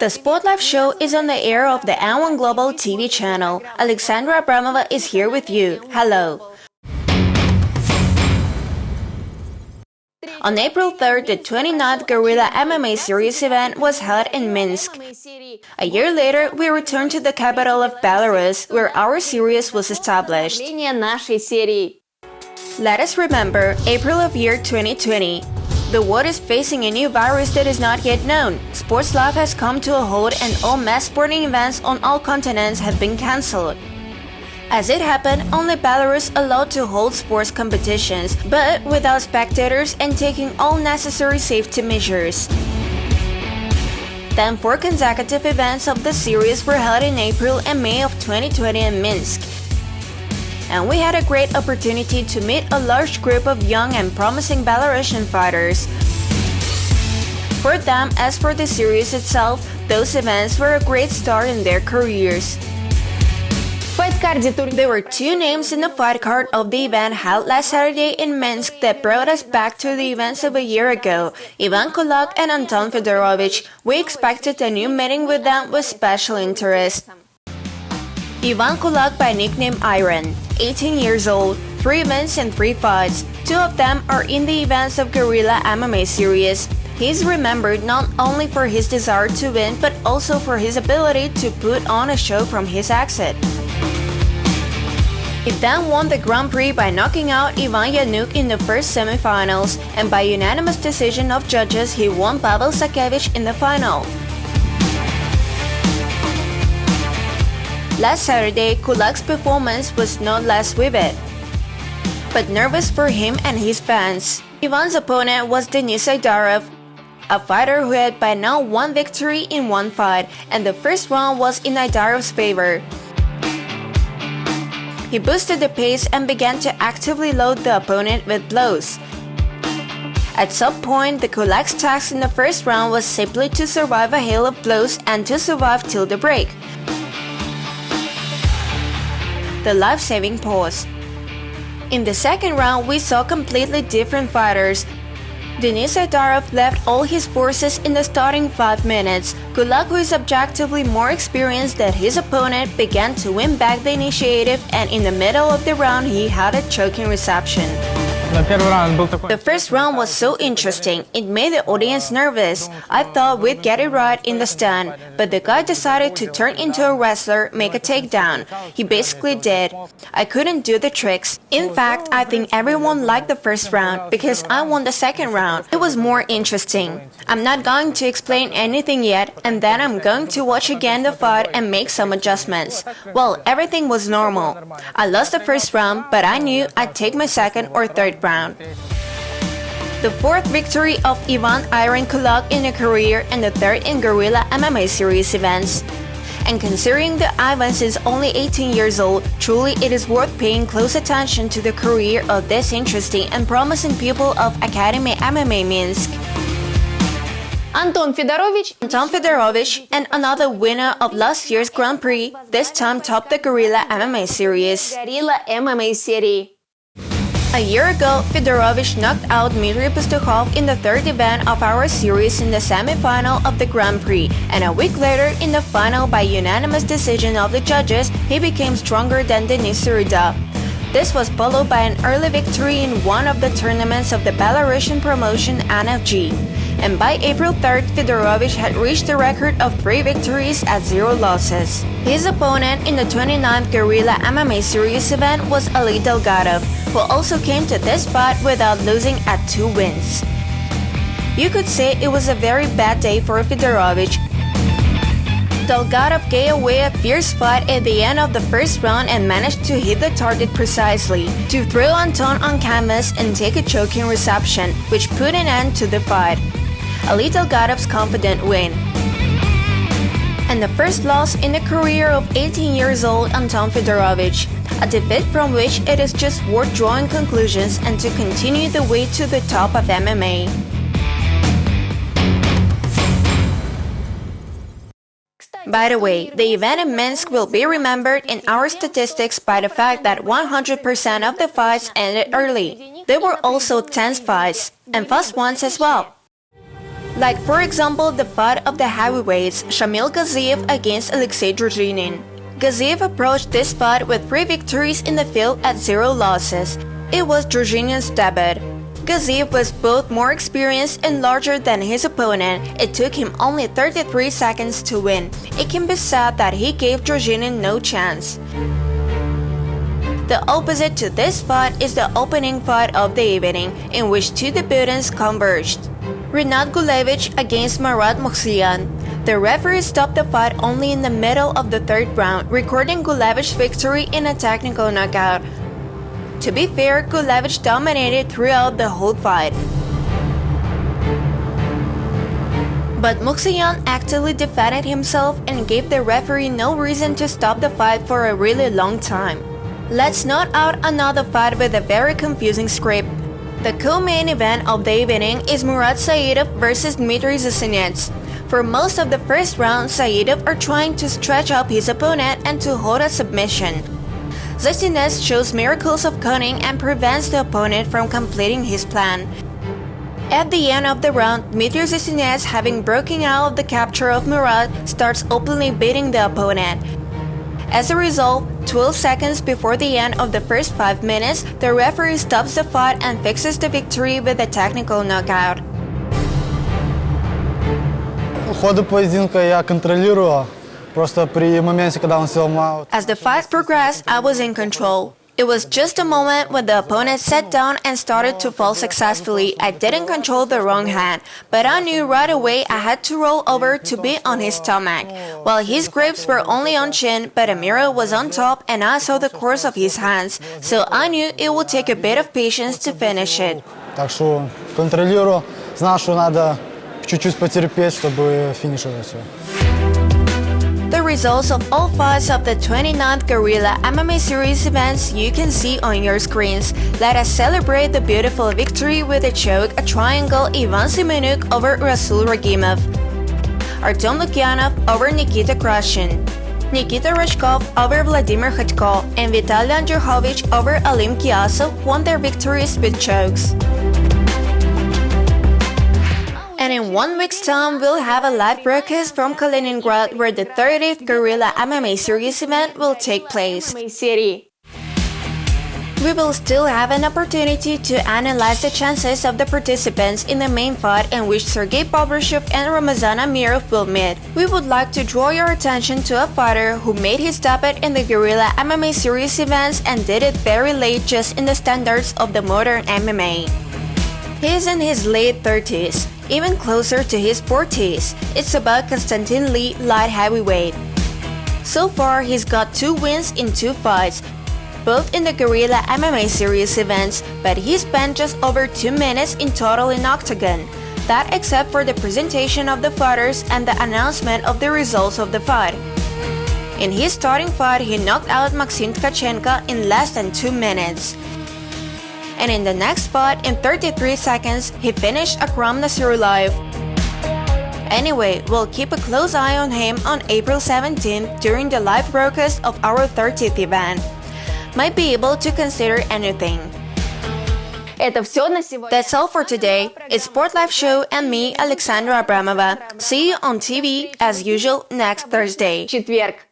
The Sportlife show is on the air of the N1 Global TV channel. Alexandra Abramova is here with you. Hello. On April 3rd, the 29th Gorilla MMA Series event was held in Minsk. A year later, we returned to the capital of Belarus, where our series was established. Let us remember April of year 2020. The world is facing a new virus that is not yet known. Sports life has come to a halt and all mass sporting events on all continents have been cancelled. As it happened, only Belarus allowed to hold sports competitions, but without spectators and taking all necessary safety measures. Then 4 consecutive events of the series were held in April and May of 2020 in Minsk. And we had a great opportunity to meet a large group of young and promising Belarusian fighters. For them, as for the series itself, those events were a great start in their careers. There were 2 names in the fight card of the event held last Saturday in Minsk that brought us back to the events of a year ago, Ivan Kulak and Anton Fedorovich. We expected a new meeting with them with special interest. Ivan Kulak, by nickname Iron, 18 years old, 3 events and 3 fights. 2 of them are in the events of Gorilla MMA Series. He is remembered not only for his desire to win, but also for his ability to put on a show from his exit. He then won the Grand Prix by knocking out Ivan Yanuk in the first semifinals, and by unanimous decision of judges, he won Pavel Sakevich in the final. Last Saturday, Kulak's performance was not less vivid, but nervous for him and his fans. Ivan's opponent was Denis Aidarov, a fighter who had by now 1 victory in 1 fight, and the first round was in Aidarov's favor. He boosted the pace and began to actively load the opponent with blows. At some point, the Kulak's task in the first round was simply to survive a hail of blows and to survive till the break. The life-saving pause. In the second round, we saw completely different fighters. Denis Aidarov left all his forces in the starting 5 minutes. Kulak, who is objectively more experienced than his opponent, began to win back the initiative, and in the middle of the round he had a choking reception. The first round was so interesting, it made the audience nervous. I thought we'd get it right in the stand, but the guy decided to turn into a wrestler, make a takedown. He basically did. I couldn't do the tricks. In fact, I think everyone liked the first round, because I won the second round. It was more interesting. I'm not going to explain anything yet, and then I'm going to watch again the fight and make some adjustments. Well, everything was normal. I lost the first round, but I knew I'd take my second or third round. The 4th victory of Ivan Iron Kulak in a career and the 3rd in Gorilla MMA Series events. And considering that Ivan is only 18 years old, truly it is worth paying close attention to the career of this interesting and promising pupil of Academy MMA Minsk. Anton Fedorovich, and another winner of last year's Grand Prix, this time topped the Gorilla MMA Series. Gorilla MMA Series. A year ago, Fedorovich knocked out Dmitry Pastukhov in the 3rd event of our series in the semi-final of the Grand Prix, and a week later, in the final by unanimous decision of the judges, he became stronger than Denis Surida. This was followed by an early victory in one of the tournaments of the Belarusian promotion NFG. And by April 3rd, Fedorovich had reached the record of 3 victories at 0 losses. His opponent in the 29th Gorilla MMA Series event was Ali Delgadov, who also came to this fight without losing at 2 wins. You could say it was a very bad day for Fedorovich. Delgadov gave away a fierce fight at the end of the first round and managed to hit the target precisely, to throw Anton on canvas and take a choking reception, which put an end to the fight. Ali Delgadov's confident win. And the first loss in the career of 18 years old Anton Fedorovich, a defeat from which it is just worth drawing conclusions and to continue the way to the top of MMA. By the way, the event in Minsk will be remembered in our statistics by the fact that 100% of the fights ended early. There were also tense fights, and fast ones as well. Like for example the fight of the heavyweights Shamil Gaziev against Alexei Druzhinin. Gaziev approached this fight with 3 victories in the field at 0 losses. It was Druzhinin's debut. Gaziev was both more experienced and larger than his opponent. It took him only 33 seconds to win. It can be said that he gave Druzhinin no chance. The opposite to this fight is the opening fight of the evening, in which 2 debutants converged. Rinat Gulevich against Marat Mukhsiyan. The referee stopped the fight only in the middle of the 3rd round, recording Gulevich's victory in a technical knockout. To be fair, Gulevich dominated throughout the whole fight. But Mukhsiyan actively defended himself and gave the referee no reason to stop the fight for a really long time. Let's note out another fight with a very confusing script. The co-main event of the evening is Murat Saidov versus Dmitry Zasinets. For most of the first round, Saidov are trying to stretch up his opponent and to hold a submission. Zasinets shows miracles of cunning and prevents the opponent from completing his plan. At the end of the round, Dmitry Zasinets, having broken out of the capture of Murat, starts openly beating the opponent. As a result, 12 seconds before the end of the first 5 minutes, the referee stops the fight and fixes the victory with a technical knockout. Ходы поединка я контролировал. Просто при моменте, когда он сел маунт. As the fight progressed, I was in control. It was just a moment when the opponent sat down and started to fall successfully. I didn't control the wrong hand, but I knew right away I had to roll over to be on his stomach. Well, his grips were only on chin, but a mirror was on top and I saw the course of his hands, so I knew it would take a bit of patience to finish it. Так что контролировал, знал, что надо чуть-чуть потерпеть, чтобы финишировать всё. The results of all fights of the 29th Gorilla MMA Series events you can see on your screens. Let us celebrate the beautiful victory with a choke, a triangle, Ivan Semenuk over Rasul Ragimov, Artem Lukyanov over Nikita Krashin, Nikita Rashkov over Vladimir Khatko, and Vitaly Andrukhovich over Alim Kiasov won their victories with chokes. And in 1 week's time, we'll have a live broadcast from Kaliningrad where the 30th Gorilla MMA Series event will take place. Серии. We will still have an opportunity to analyze the chances of the participants in the main fight in which Sergey Bobryshev and Ramazan Amirov will meet. We would like to draw your attention to a fighter who made his debut in the Gorilla MMA Series events and did it very late just in the standards of the modern MMA. He is in his late 30s, even closer to his 40s. It's about Konstantin Lee, light heavyweight. So far, he's got 2 wins in 2 fights, both in the Gorilla MMA Series events, but he spent just over 2 minutes in total in octagon. That except for the presentation of the fighters and the announcement of the results of the fight. In his starting fight, he knocked out Maxim Tkachenko in less than 2 minutes. And in the next fight, in 33 seconds, he finished Akram Nasrullah. Anyway, we'll keep a close eye on him on April 17th during the live broadcast of our 30th event. Might be able to consider anything. Это все на сегодня. That's all for today. It's Sportlife show and me, Alexandra Abramova. See you on TV as usual next Thursday. Четверг.